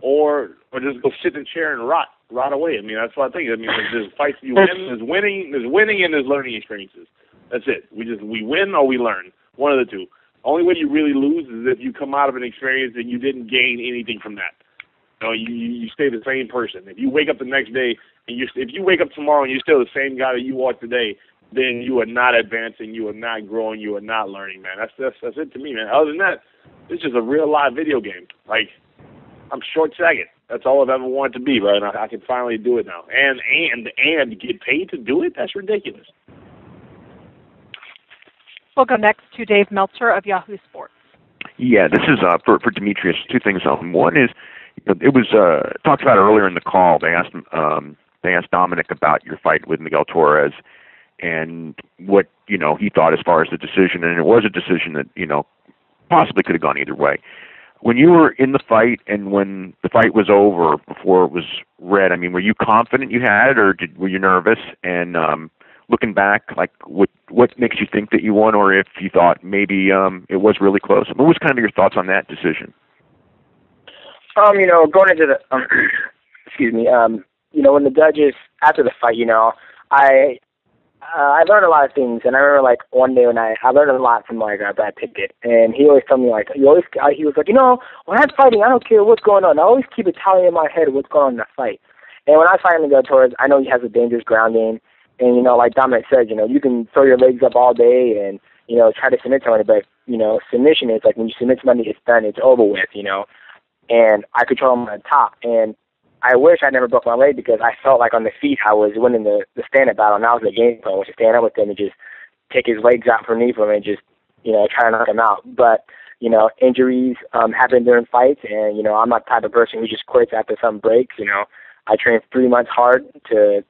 or just go sit in a chair and rot away. I mean, that's what I think. I mean, there's fights you win, there's winning, and there's learning experiences. That's it. We win or we learn. One of the two. Only way you really lose is if you come out of an experience and you didn't gain anything from that. You know, you stay the same person. If you wake up the next day and if you wake up tomorrow and you're still the same guy that you are today, then you are not advancing, you are not growing, you are not learning, man. That's it to me, man. Other than that, it's just a real live video game. Like, I'm Short Sagat. That's all I've ever wanted to be, right? And I can finally do it now. And get paid to do it? That's ridiculous. We'll go next to Dave Meltzer of Yahoo Sports. Yeah, this is for Demetrius. Two things. One is, it was talked about earlier in the call. They asked Dominic about your fight with Miguel Torres and what he thought as far as the decision, and it was a decision that possibly could have gone either way. When you were in the fight and when the fight was over, before it was red, I mean, were you confident you had it, or were you nervous? And looking back, like what makes you think that you won, or if you thought maybe it was really close? What was kind of your thoughts on that decision? Going into the excuse me, when the judges after the fight, I learned a lot of things, and I remember like one day when I learned a lot from Brad Pickett, and he always told me he was like, when I'm fighting, I don't care what's going on. I always keep a tally in my head of what's going on in the fight. And when I fight Miguel Torres, I know he has a dangerous ground game, and like Dominic said, you can throw your legs up all day and try to submit somebody, but submission is like when you submit somebody, it's done, it's over with, And I control him on the top, and I wish I never broke my leg because I felt like on the feet I was winning the stand-up battle, and that was the game plan, was to stand up with him and just take his legs out from underneath him and just, try to knock him out. But, injuries happen during fights, and, I'm not the type of person who just quits after some breaks. I trained 3 months hard to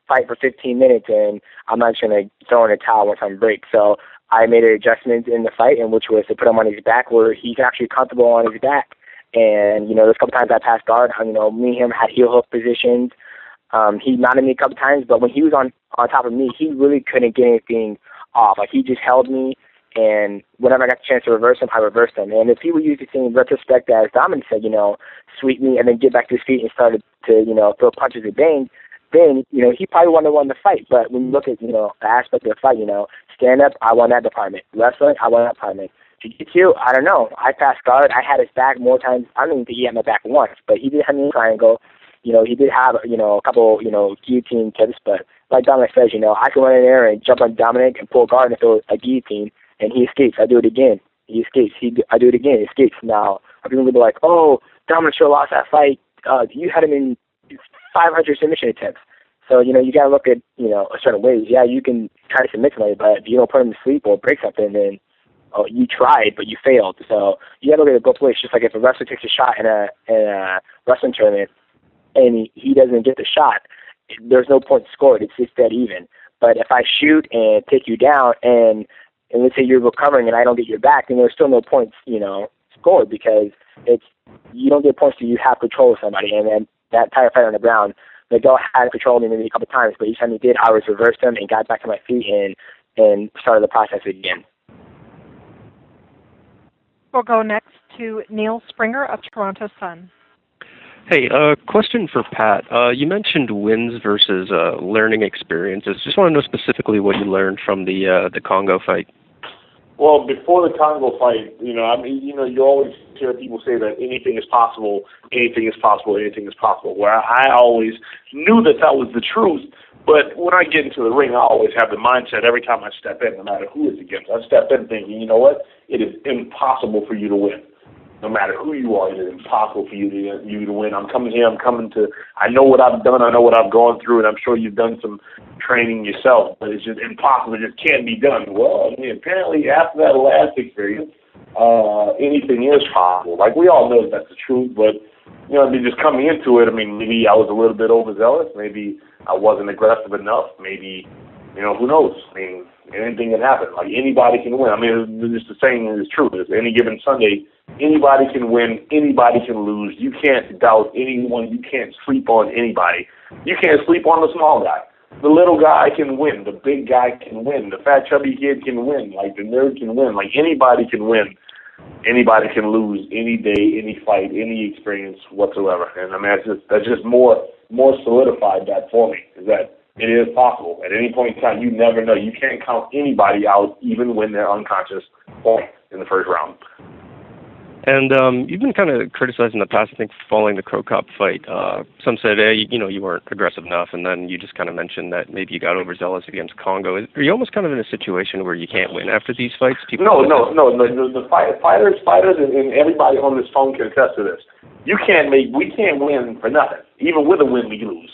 fight for 15 minutes, and I'm not just going to throw in a towel when something breaks. So I made an adjustment in the fight, which was to put him on his back where he's actually comfortable on his back. And, there's a couple times I passed guard. Me and him had heel hook positions. He mounted me a couple times, but when he was on top of me, he really couldn't get anything off. Like, he just held me, and whenever I got the chance to reverse him, I reversed him. And if he would use the same retrospect as Dominic said, sweep me and then get back to his feet and started to, throw punches and bang, then, he probably wouldn't have won the fight. But when you look at, the aspect of the fight, stand up, I won that department. Wrestling, I won that department. Jiu-Jitsu, I don't know. I passed guard. I had his back more times. I don't even think he had my back once, but he did have me in triangle. He did have, a couple, guillotine tips, but like Dominic says, I can run in there and jump on Dominic and pull guard and throw a guillotine, and he escapes. I do it again. He escapes. I do it again. He escapes. Now, people will be like, oh, Dominic sure lost that fight. You had him in 500 submission attempts. So, you got to look at, a certain ways. Yeah, you can try to submit somebody, but if you don't put him to sleep or break something, then oh, you tried, but you failed. So you got to look at it both ways. Just like if a wrestler takes a shot in a wrestling tournament and he doesn't get the shot, there's no point scored. It's dead even. But if I shoot and take you down and let's say you're recovering and I don't get your back, then there's still no points, scored, because you don't get points till you have control of somebody. And then that entire fight on the ground, Miguel had control of me maybe a couple times, but each time he did, I was reversed him and got back to my feet and started the process again. We'll go next to Neil Springer of Toronto Sun. Hey, question for Pat. You mentioned wins versus learning experiences. Just want to know specifically what you learned from the Congo fight. Well, before the Congo fight, you always hear people say that anything is possible, anything is possible, anything is possible. Where I always knew that was the truth, but when I get into the ring, I always have the mindset every time I step in, no matter who it's against. I step in thinking, you know what? It is impossible for you to win. No matter who you are, it is impossible for you to win. I know what I've done, I know what I've gone through, and I'm sure you've done some training yourself, but it's just impossible. It just can't be done. Well, apparently after that last experience, anything is possible. Like, we all know that's the truth, but, just coming into it, maybe I was a little bit overzealous. Maybe I wasn't aggressive enough. Maybe, who knows? Anything can happen. Like, anybody can win. Just the saying is true. It's any given Sunday, anybody can win, anybody can lose. You can't doubt anyone. You can't sleep on anybody. You can't sleep on the small guy. The little guy can win. The big guy can win. The fat, chubby kid can win. Like, the nerd can win. Like, anybody can win. Anybody can lose any day, any fight, any experience whatsoever. And that's just more solidified that for me, is that it is possible. At any point in time, you never know. You can't count anybody out, even when they're unconscious, point in the first round. And you've been kind of criticized in the past, I think, following the Crow Cop fight. Some said, hey, you weren't aggressive enough, and then you just kind of mentioned that maybe you got overzealous against Congo. Are you almost kind of in a situation where you can't win after these fights? No. The fighters, and everybody on this phone can attest to this. We can't win for nothing. Even with a win, we lose.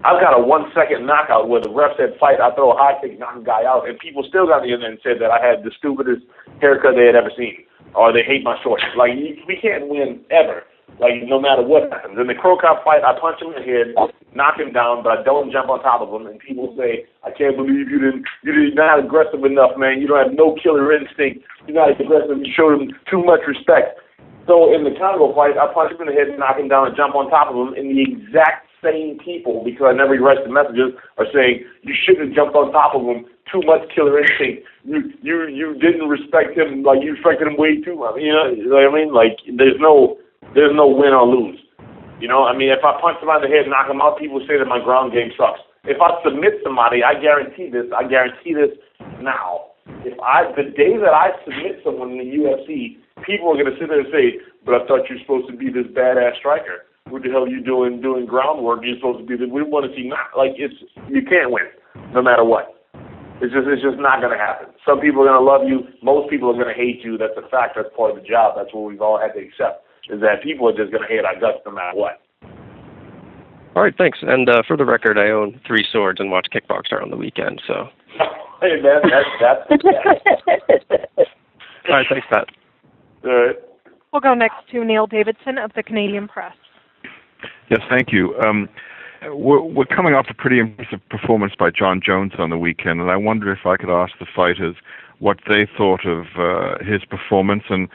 I've got a 1-second knockout where the ref said fight, I throw a high kick, knock a guy out, and people still got the internet and said that I had the stupidest haircut they had ever seen, or they hate my shorts. Like, we can't win ever, like, no matter what happens. In the Crow Cop fight, I punch him in the head, knock him down, but I don't jump on top of him, and people say, I can't believe you're not aggressive enough, man. You don't have no killer instinct. You're not aggressive. You showed him too much respect. So in the Congo fight, I punch him in the head, knock him down, and jump on top of him, and the exact same people, because I never erased the messages, are saying you shouldn't have jumped on top of him. Too much killer instinct. You didn't respect him, like you respected him way too much. You know what I mean? Like, there's no win or lose. If I punch somebody in the head and knock him out, people say that my ground game sucks. If I submit somebody, I guarantee this now. The day that I submit someone in the UFC, people are going to sit there and say, but I thought you were supposed to be this badass striker. What the hell are you doing groundwork? You're supposed to be this. We want to see you can't win, no matter what. It's just not going to happen. Some people are going to love you. Most people are going to hate you. That's a fact. That's part of the job. That's what we've all had to accept, is that people are just going to hate our guts no matter what. All right, thanks. And for the record, I own 3 swords and watch Kickboxer on the weekend, so. Hey, man, that's All right, thanks, Pat. All right. We'll go next to Neil Davidson of the Canadian Press. Yes, thank you. We're coming off a pretty impressive performance by John Jones on the weekend, and I wonder if I could ask the fighters what they thought of his performance and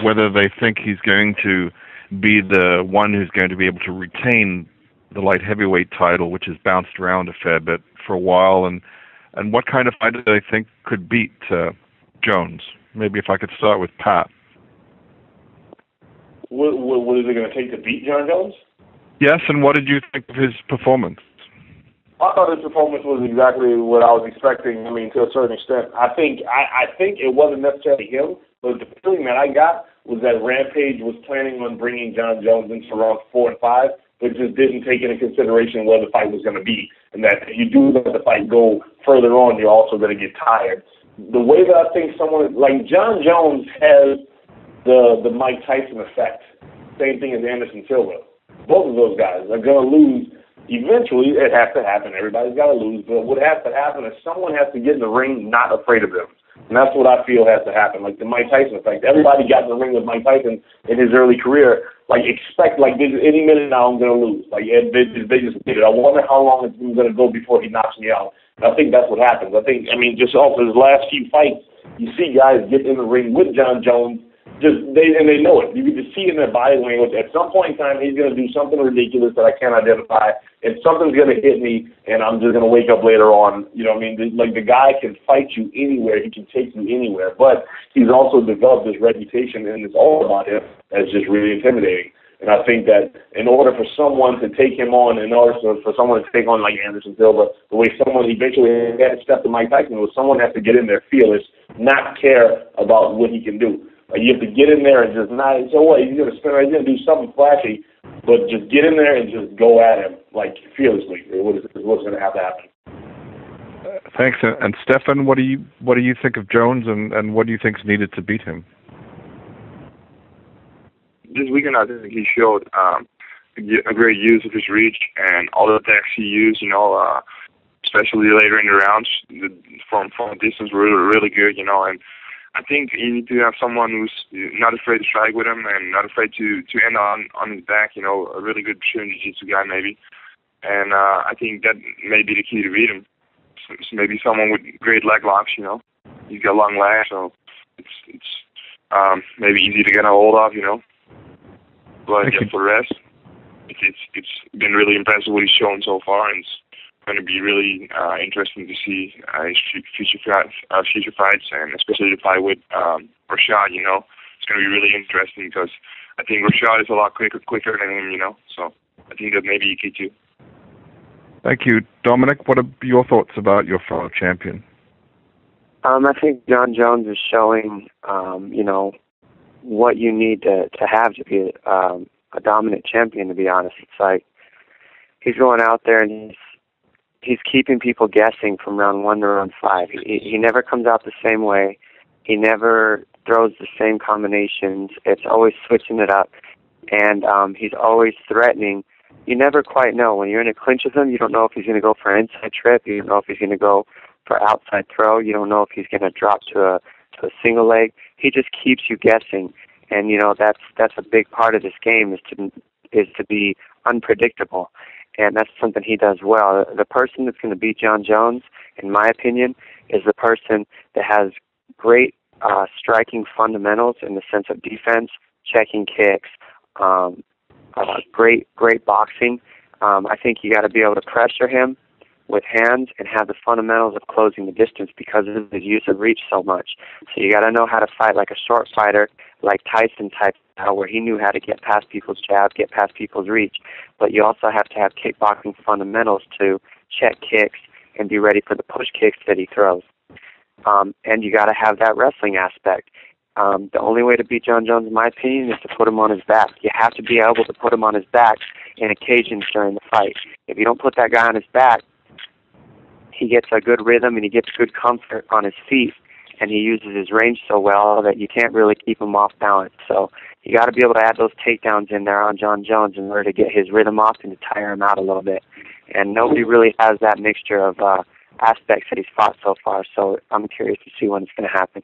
whether they think he's going to be the one who's going to be able to retain the light heavyweight title, which has bounced around a fair bit for a while, and what kind of fighter they think could beat Jones. Maybe if I could start with Pat. What is it going to take to beat John Jones? Yes, and what did you think of his performance? I thought his performance was exactly what I was expecting. To a certain extent. I think it wasn't necessarily him, but the feeling that I got was that Rampage was planning on bringing John Jones into rounds 4 and 5, but just didn't take into consideration where the fight was going to be, and that if you do let the fight go further on, you're also going to get tired. The way that I think someone like John Jones has the Mike Tyson effect, same thing as Anderson Silva. Both of those guys are going to lose. Eventually, it has to happen. Everybody's got to lose. But what has to happen is someone has to get in the ring not afraid of them. And that's what I feel has to happen, like the Mike Tyson effect. Everybody got in the ring with Mike Tyson in his early career, like expect, like any minute now I'm going to lose. Like they just did it. I wonder how long it's going to go before he knocks me out. I think that's what happens. I mean, just off his last few fights, you see guys get in the ring with John Jones, they know it. You can just see it in their body language. At some point in time, he's going to do something ridiculous that I can't identify, and something's going to hit me, and I'm just going to wake up later on. You know what I mean? Like, the guy can fight you anywhere. He can take you anywhere. But he's also developed this reputation, and it's all about him as just really intimidating. And I think that in order for someone to take him on, in order for someone to take on like Anderson Silva, the way someone eventually had to step to Mike Tyson was someone has to get in there fearless, not care about what he can do. Like, you have to get in there and just not, so what, he's going to spin, he's going to do something flashy, but just get in there and just go at him, like, fearlessly, is what's going to have to happen. Thanks. And Stefan, what do you think of Jones, and what do you think is needed to beat him? This weekend, I think he showed a great use of his reach and all the attacks he used, especially later in the rounds, from a distance were really good, and I think you need to have someone who's not afraid to strike with him and not afraid to end on his back, a really good Brazilian Jiu-Jitsu guy maybe. And I think that may be the key to beat him. So maybe someone with great leg locks, He's got long legs, so it's maybe easy to get a hold of, But for the rest, it's been really impressive what he's shown so far, and it's going to be really interesting to see his future fights, and especially the fight with Rashad. It's going to be really interesting because I think Rashad is a lot quicker than him. So I think that may be key too. Thank you, Dominic. What are your thoughts about your fellow champion? I think John Jones is showing, what you need to have to be a dominant champion. To be honest, it's like he's going out there and he's keeping people guessing from round 1 to round 5. He never comes out the same way. He never throws the same combinations. It's always switching it up, and he's always threatening. You never quite know. When you're in a clinch with him, you don't know if he's going to go for an inside trip. You don't know if he's going to go for outside throw. You don't know if he's going to drop to a single leg. He just keeps you guessing, and that's a big part of this game is to be unpredictable. And that's something he does well. The person that's going to beat John Jones, in my opinion, is the person that has great striking fundamentals in the sense of defense, checking kicks, great boxing. I think you got to be able to pressure him with hands and have the fundamentals of closing the distance because of his use of reach so much. So you got to know how to fight like a short fighter, like Tyson type style, where he knew how to get past people's jab, get past people's reach. But you also have to have kickboxing fundamentals to check kicks and be ready for the push kicks that he throws. And you got to have that wrestling aspect. The only way to beat John Jones, in my opinion, is to put him on his back. You have to be able to put him on his back in occasions during the fight. If you don't put that guy on his back, he gets a good rhythm and he gets good comfort on his feet, and he uses his range so well that you can't really keep him off balance. So you got to be able to add those takedowns in there on John Jones in order to get his rhythm off and to tire him out a little bit. And nobody really has that mixture of aspects that he's fought so far, so I'm curious to see when it's going to happen.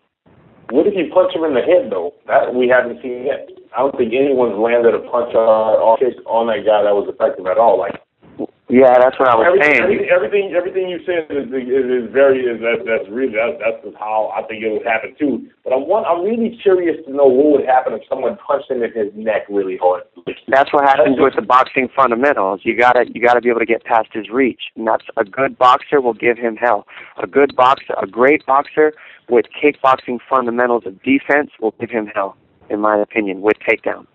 What if you punch him in the head, though? That we haven't seen yet. I don't think anyone's landed a punch or kick on that guy that was effective at all. Like, yeah, that's what I was saying. Everything you said that's how I think it would happen too. But I'm really curious to know what would happen if someone punched him in his neck really hard. That's what happens with the boxing fundamentals. You gotta be able to get past his reach, and that's a good boxer will give him hell. A great boxer with kickboxing fundamentals of defense will give him hell, in my opinion, with takedown.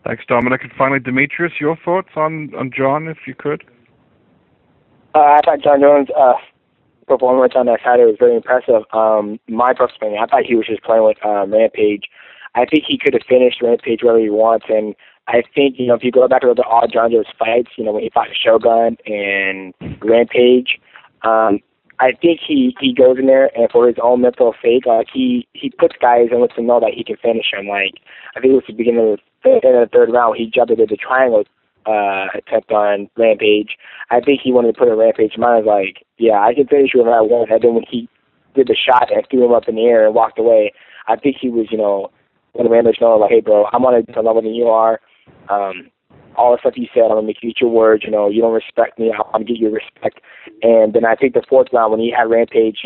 Thanks, Dominic. And finally, Demetrius, your thoughts on John, if you could? I thought John Jones' performance on that Saturday was very impressive. My personal opinion, I thought he was just playing with Rampage. I think he could have finished Rampage wherever he wants, and I think, if you go back to all John Jones' fights, when he fought Shogun and Rampage, I think he goes in there and for his own mental sake, he puts guys and lets them know that he can finish them. Like, I think it was the beginning of the third round, he jumped into the triangle attempt on Rampage. I think he wanted to put a Rampage in mind. I was like, yeah, I can finish you if I want. And then when he did the shot and threw him up in the air and walked away. I think he was, one of the English know, like, hey, bro, I'm on a different level than you are. All the stuff you said, I'm going to make you eat your words. You don't respect me. I'm going to give you respect. And then I think the fourth round when he had Rampage,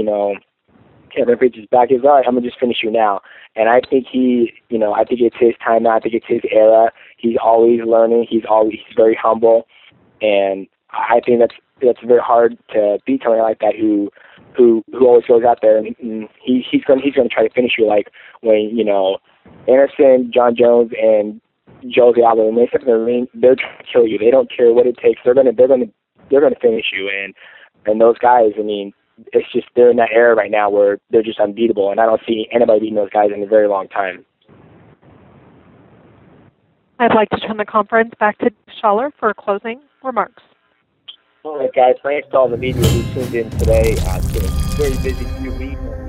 Rampage's back, he's all right, I'm going to just finish you now. And I think I think it's his time now. I think it's his era. He's always learning. He's very humble. And I think that's very hard to beat somebody like that who always goes out there and he's going to try to finish you, like when Anderson, John Jones, and Jose Aldo, when they step in the ring, they're trying to kill you. They don't care what it takes. They're going to finish you. And those guys, I mean, it's just they're in that era right now where they're just unbeatable, and I don't see anybody beating those guys in a very long time. I'd like to turn the conference back to Schaller for closing remarks. All right, guys. Thanks to all the media who tuned in today. It's been a very busy few weeks.